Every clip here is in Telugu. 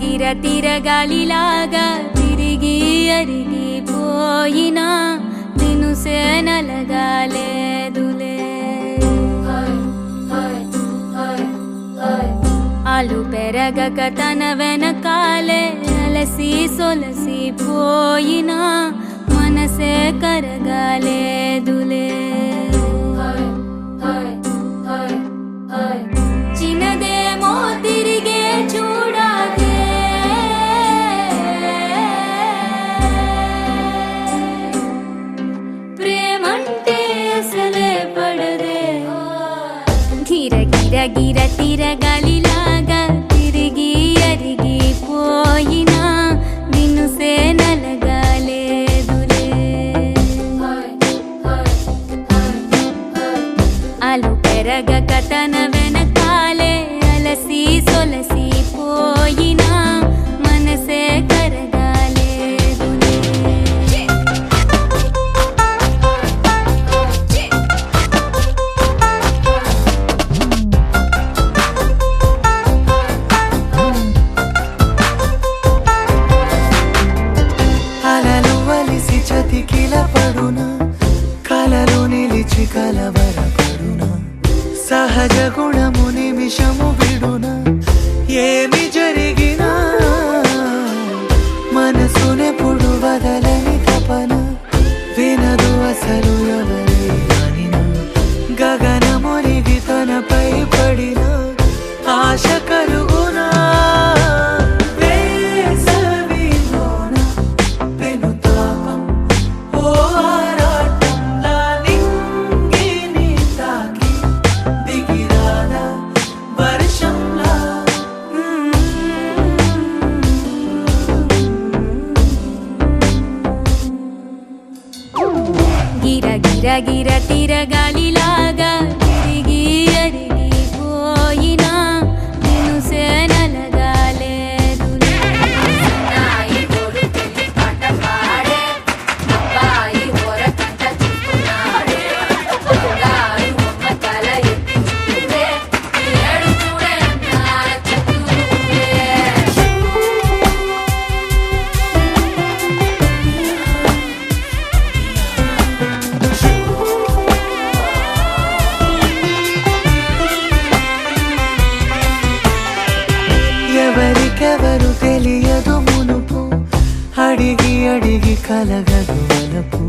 గిర తిరగాలిలాగా తిరిగి అరిగిపోయినా దినుసే నలగాలేదులే. ఆలు పెరగక తన వెనకాలే అలసి సొలసి పోయినా మనసే కరగాలేదులే. చిన్నదేమో తిరిగే చూడాలే, ప్రేమంటే అసలే పడదే. గిర గిర గిర తిరగాలిలాగా తిరిగి అరిగిపోయినా దినుసే నలగాలేదులే. ఆలు పెరగక తన వెనకాలే అలసి సొలసి పోయినా మనసే కరగాలేదులే. అలలు వలిసి చతికిల పడునా, కలలు నిలిచి కలవరపడునా, సహజ గుణము నిమిషము విడునా. ఏమి జరిగినా మనసునెప్పుడు వదలని తపన, వినదు అసలు ఎవరి అనినా. గగనమునిగి తనపై పడిన ఆశ కలుగునా. వేసవిలోన పెనుతాపం ఓ ఆరాటంలా నింగిని తాకి దిగిరాదా వర్షంలా. గిర గిర గిర తిరగాలిలాగా తిరిగి అరిగిపోయినా దినుసే నలగాలేదులే. ఎవరికెవరు తెలియదు మునుపు, అడిగి అడిగి కలగదు వలపు.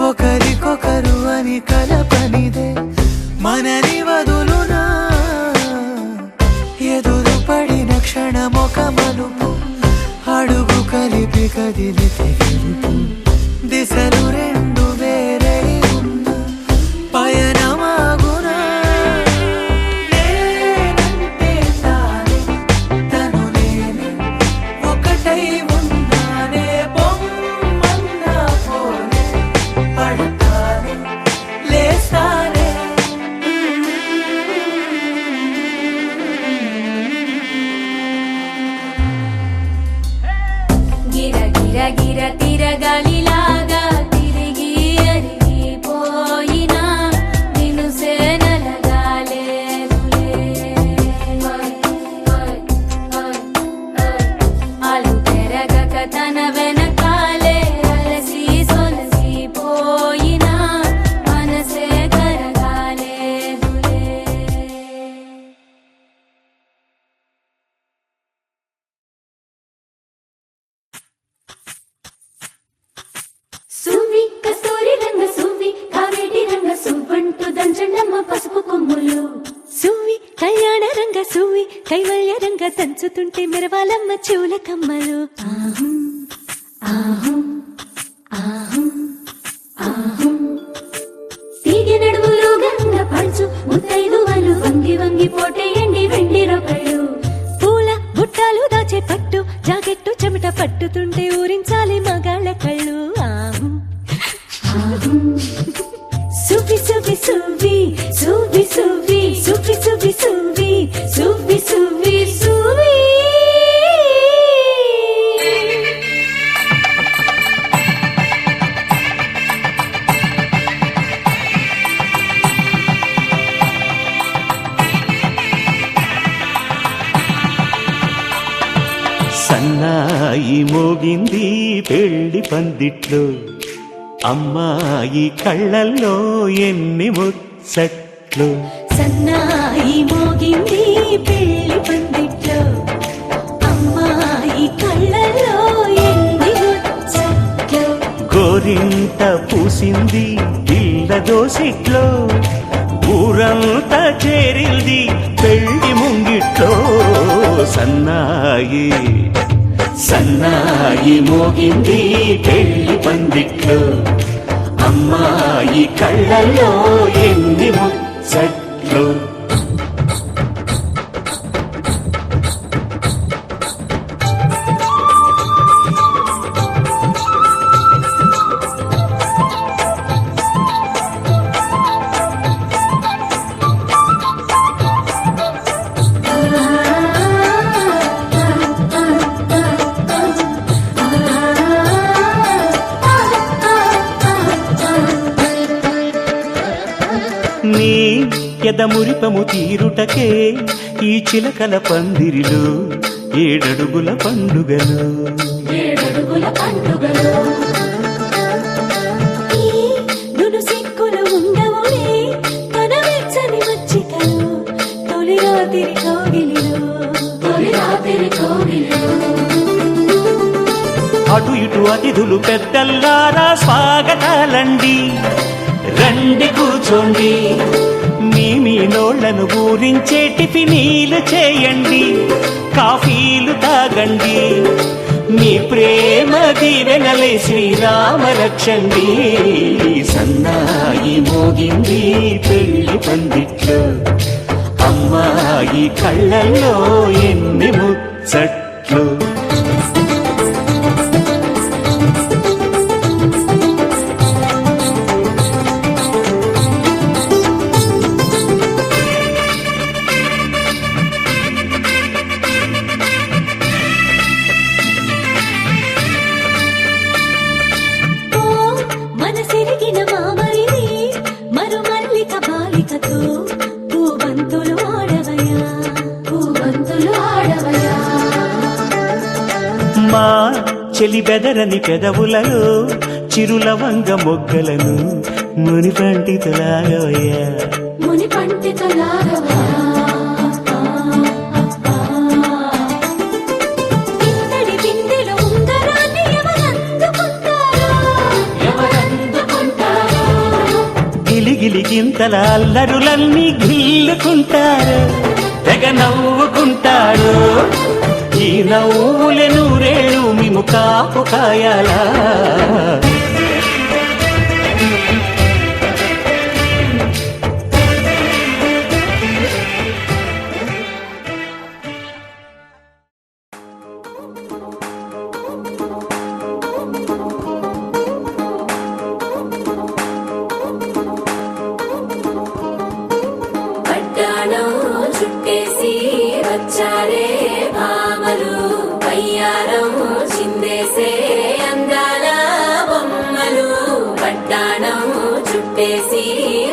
ఒకరికొకరు అని కలపనిదే మనని వదులునా. ఎదురు పడిన క్షణమొక మలుపు, అడుగు కలిపి కదిలితే గెలుపు. దిశలు రెండు వేరై ఉన్న పయనమాగునా. నేనంటే తానే, తను నేనే, ఒకటై ఉన్నానే. బొమ్మన్నా పోనే, పడతానే లేస్తానే. గిర గిర గిర తిరగాలిలాగా తిరిగి అరిగిపోయినా దినుసే నలగాలేదులే. ఆలు పెరగక తన వెనకాలే అలసి సొలసి పోయినా మనసే కరగాలేదులే. సువ్వి కస్తూరి రంగ సువ్వి కావేటి రంగ సువ్వంటూ దంచండమ్మ పసుపు కొమ్ములు. సువ్వి కళ్యాణ రంగ సువ్వి కైవల్య రంగ దంచుతుంటే మెరవాలమ్మ చెవుల కమ్మలు. ఆహం ఆహం ఆహం ఆహం. తీగె నడుములు గంగ పంచు ముత్తైదువలు వంగి వంగి పోటేయండి వెండి రొకళ్ళు. పూల బుట్టాలు దాచే పట్టు జాకెట్టు చెమట పట్టుతుంటే ఊరించాలి మగాళ్ళ కళ్ళు. ఆహు ఆహం. సువ్వి సువ్వి సువ్వి సువ్వి సువ్వి సువ్వి సువ్వి సువ్వి సువ్వి సువ్వి సువ్వి. మోగింది పెళ్లి పందిట్లో, అమ్మాయి కళ్ళల్లో ఎన్ని ముచ్చట్లు. సన్నాయి మోగింది పెళ్లి పందిట్లో, అమ్మాయి కళ్ళల్లో ఎన్ని ముచ్చట్లు. గోరింట పూసింది పిల్ల దోసిట్లో, ఊరంతా చేరింది పెళ్లి ముంగిట్లో. సన్నాయి సన్నాయి మోగింది పెళ్లి పందిట్లో, అమ్మాయి కళ్ళల్లో ఎన్ని ముచ్చట్లు. నీ ఎదమురిపము తీరుటకే ఈ చిలకల పందిరిలో ఏడడుగుల పండుగలు. ఏడడుగుల పండుగలు ఈ నును సిక్కులు ఉండవులే తన వెచ్చని మచ్చికలు, తొలి రాత్రి కోగిలిలో. తొలి రాత్రి కోగిలిలో అటు ఇటు అతిథులు పెద్దల్లారా స్వాగతాలండి, రండి కూర్చోండి. మీ నోళ్లను ఊరించే టిఫినీలు చేయండి, కాఫీలు తాగండి. మీ ప్రేమ దీవెనలే శ్రీరామ రక్షండి. సన్నాయి మోగింది పెళ్లి పందిట్లో, అమ్మాయి కళ్ళల్లో ఎన్ని ముచ్చట్లు. మనసెరిగిన మామరిది మరుమల్లిక బాలికతో పూబంతులు ఆడవయా, పూవంతులు ఆడవయా. మా చెలి బెదరని పెదవులలో చిరులవంగ మొగ్గలను మునిపంటితలాగవయ్యా. ముని పండితులాగవయా. ఇంతడి బిందెలో ఉంగరాన్ని ఎవరందుకుంటారో, ఎవరందుకుంటారో గిలిగిలిగింతల అల్లరులన్నీ గిల్లుకుంటారు, తెగ నవ్వుకుంటారు. ఈ నవ్వులే నూరేళ్ళు మిము కాపు కాయాలా. పట్టాణం చుట్టేసి వచ్చారే భామలు, వయ్యారం చిందేసే అందాల బొమ్మలు. పట్టాణం చుట్టేసి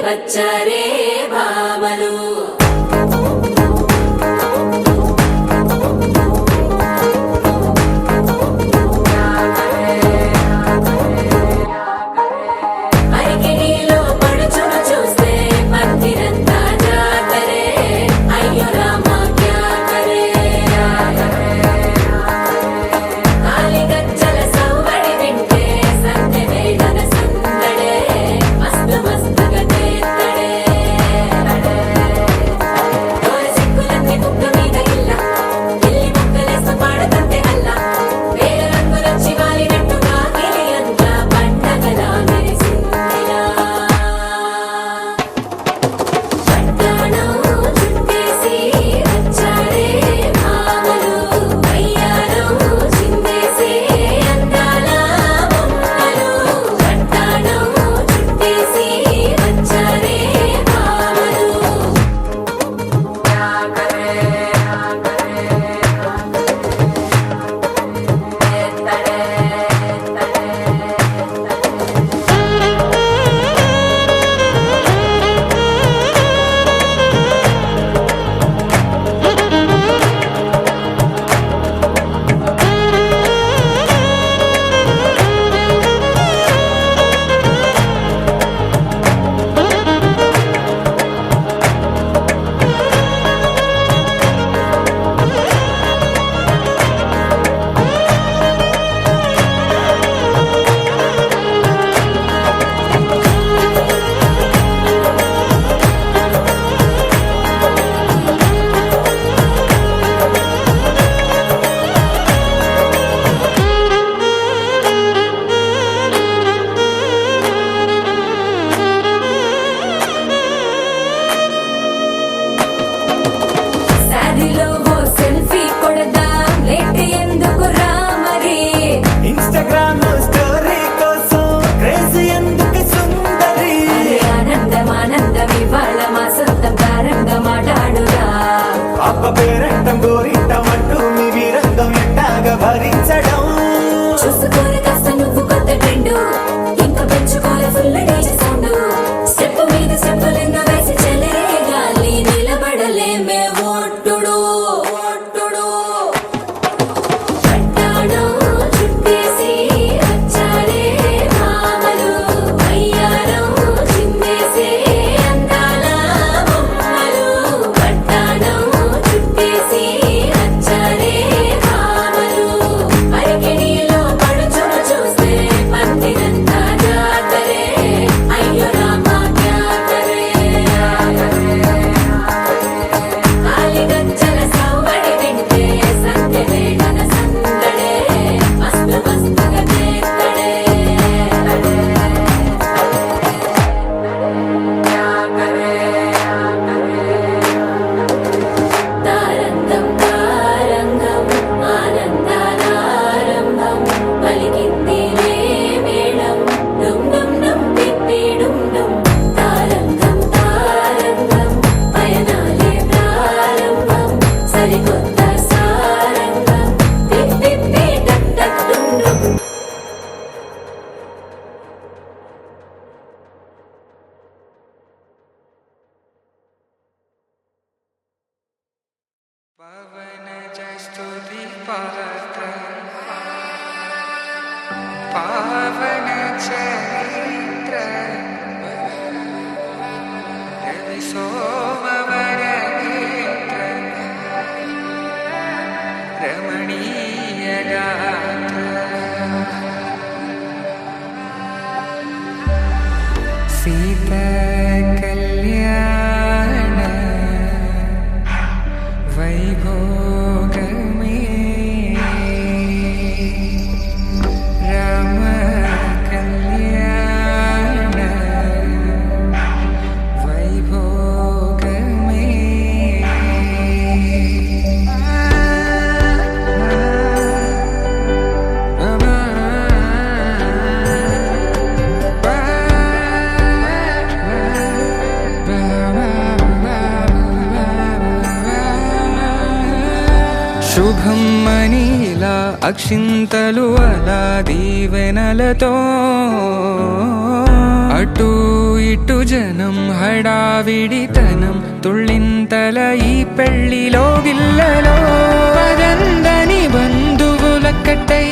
వచ్చారే భామలు. అరికిడిలో పడుచును చూస్తే పత్తిరంతా జాతరే, అయ్యో రామా క్యా కరే. కాలిగజ్జల సవ్వడి వింటే సందె వేళన సందడే, మస్తు మస్తుగా చేత్తడే. నిండు ఇంకా పెంచుకోలే ఫుల్ డీజే సౌండ్ స్టెప్ మీద స్టెప్పులెన్నో వేసి చెలే గాలి నిలబడలేమే ఒట్టుడు ఒట్టుడు పట్టాణం చుట్టేసి వచ్చారే భామలు అయ్యారం చిందేసే అందాల బొమ్మలు పట్టాణం చుట్టేసి వచ్చారే భామలు అరికెడిలో పడుచును చూస్తే పందిరంతా జాతరే అయ్యో రామా క్యా కరే కాలిగజ్జల సవ్వడి వింటే సంధ్య వేళన సందడే మస్తు మస్తుగా చేస్తడే తారంగం తారంగం ఆనందానారంభం పలికింది రే మేళం డుమ్ డుమ్ డుమ్ తిప్పి డుమ్ డుమ్ తారంగం తారంగం పయనాలే ప్రారంభం సరికొత్త సారంగం తిప్పి టక్ టక్ డుమ్ డుమ్ పవన జస్తుతి పాత్ర పావన చరిత్ర రవి సోమవర నేత్ర రమణీయ గాత్ర సీత కళ్యాణ వైభోగమే రామ కళ్యాణ వైభోగమే శుభం మనీలా అక్షింతలు అలా దీవెనలతో అటు ఇటు జనం హడావిడితనం తుళ్ళింతల ఈ పెళ్లిలో గిల్లలో పదందని బంధువుల కట్టై